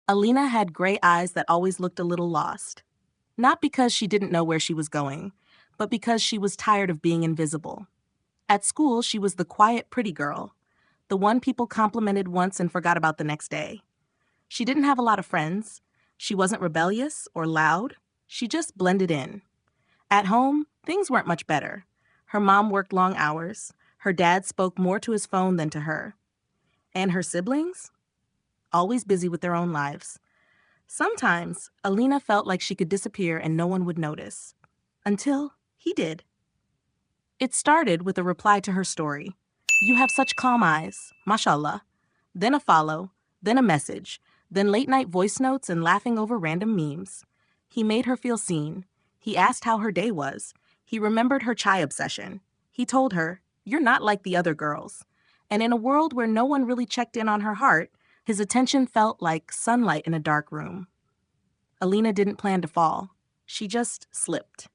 Alina had gray eyes that always looked a little lost. Not because she didn't know where she was going, but because she was tired of being invisible. At school, she was the quiet, pretty girl, the one people complimented once and forgot about the next day. She didn't have a lot of friends. She wasn't rebellious or loud. She just blended in. At home, things weren't much better. Her mom worked long hours. Her dad spoke more to his phone than to her. And her siblings? Always busy with their own lives. Sometimes, Alina felt like she could disappear and no one would notice. Until he did. It started with a reply to her story. "You have such calm eyes, mashallah." Then a follow, then a message, then late-night voice notes and laughing over random memes. He made her feel seen. He asked how her day was. He remembered her chai obsession. He told her, "You're not like the other girls." And in a world where no one really checked in on her heart, his attention felt like sunlight in a dark room. Alina didn't plan to fall. She just slipped.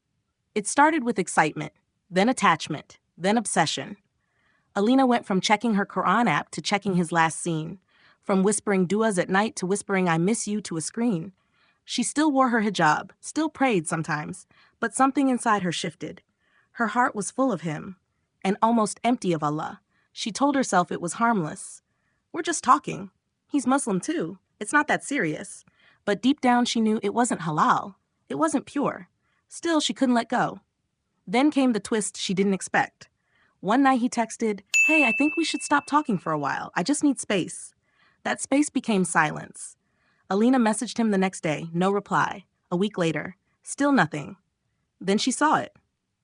It started with excitement, then attachment, then obsession. Alina went from checking her Quran app to checking his last scene, from whispering duas at night to whispering "I miss you" to a screen. She still wore her hijab, still prayed sometimes, but something inside her shifted. Her heart was full of him, and almost empty of Allah. She told herself it was harmless. We're just talking. He's Muslim too. It's not that serious. But deep down she knew it wasn't halal. It wasn't pure. Still, she couldn't let go. Then came the twist she didn't expect. One night he texted, "Hey, I think we should stop talking for a while. I just need space." That space became silence. Alina messaged him the next day, no reply. A week later, still nothing. Then she saw it.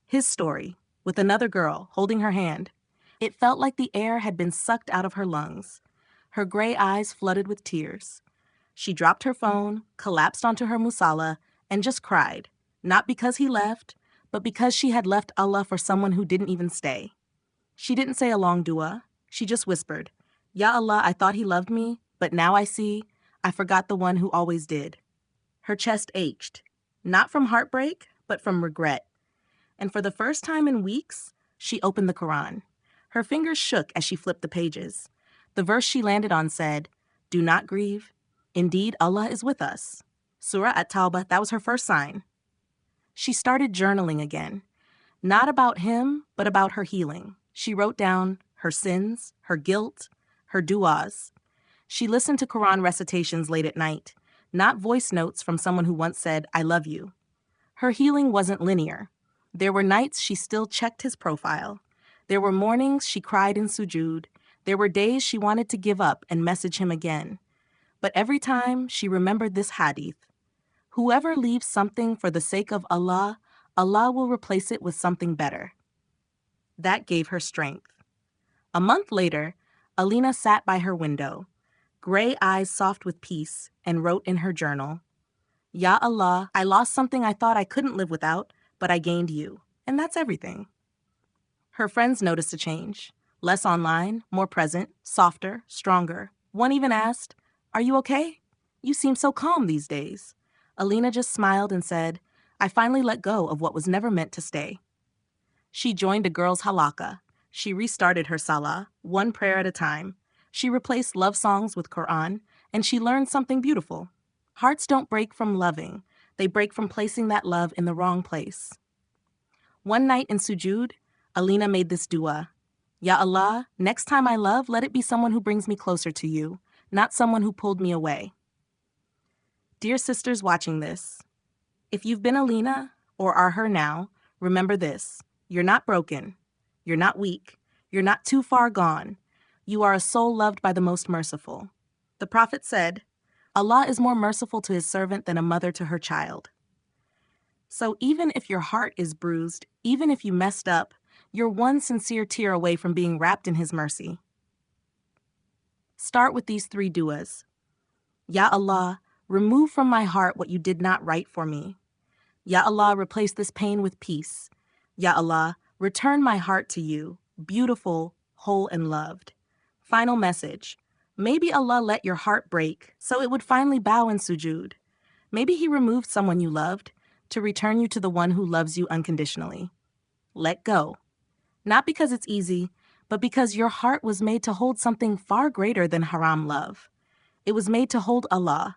His story, with another girl holding her hand. It felt like the air had been sucked out of her lungs. Her gray eyes flooded with tears. She dropped her phone, collapsed onto her musalla, and just cried. Not because he left, but because she had left Allah for someone who didn't even stay. She didn't say a long dua. She just whispered, "Ya Allah, I thought he loved me, but now I see, I forgot the one who always did." Her chest ached, not from heartbreak, but from regret. And for the first time in weeks, she opened the Quran. Her fingers shook as she flipped the pages. The verse she landed on said, "Do not grieve. Indeed, Allah is with us." Surah At-Tawbah, that was her first sign. She started journaling again. Not about him, but about her healing. She wrote down her sins, her guilt, her du'as. She listened to Quran recitations late at night, not voice notes from someone who once said, "I love you." Her healing wasn't linear. There were nights she still checked his profile. There were mornings she cried in sujud. There were days she wanted to give up and message him again. But every time she remembered this hadith. Whoever leaves something for the sake of Allah, Allah will replace it with something better. That gave her strength. A month later, Alina sat by her window, gray eyes soft with peace, and wrote in her journal, "Ya Allah, I lost something I thought I couldn't live without, but I gained you, and that's everything." Her friends noticed a change. Less online, more present, softer, stronger. One even asked, "Are you okay? You seem so calm these days." Alina just smiled and said, "I finally let go of what was never meant to stay." She joined a girls' halakha. She restarted her salah, one prayer at a time. She replaced love songs with Quran, and she learned something beautiful. Hearts don't break from loving. They break from placing that love in the wrong place. One night in sujud, Alina made this dua. "Ya Allah, next time I love, let it be someone who brings me closer to you, not someone who pulled me away." Dear sisters watching this, if you've been Alina or are her now, remember this. You're not broken. You're not weak. You're not too far gone. You are a soul loved by the most merciful. The Prophet said, "Allah is more merciful to his servant than a mother to her child." So even if your heart is bruised, even if you messed up, you're one sincere tear away from being wrapped in his mercy. Start with these 3 duas. Ya Allah, remove from my heart what you did not write for me. Ya Allah, replace this pain with peace. Ya Allah, return my heart to you, beautiful, whole, and loved. Final message. Maybe Allah let your heart break so it would finally bow in sujud. Maybe he removed someone you loved to return you to the one who loves you unconditionally. Let go. Not because it's easy, but because your heart was made to hold something far greater than haram love. It was made to hold Allah,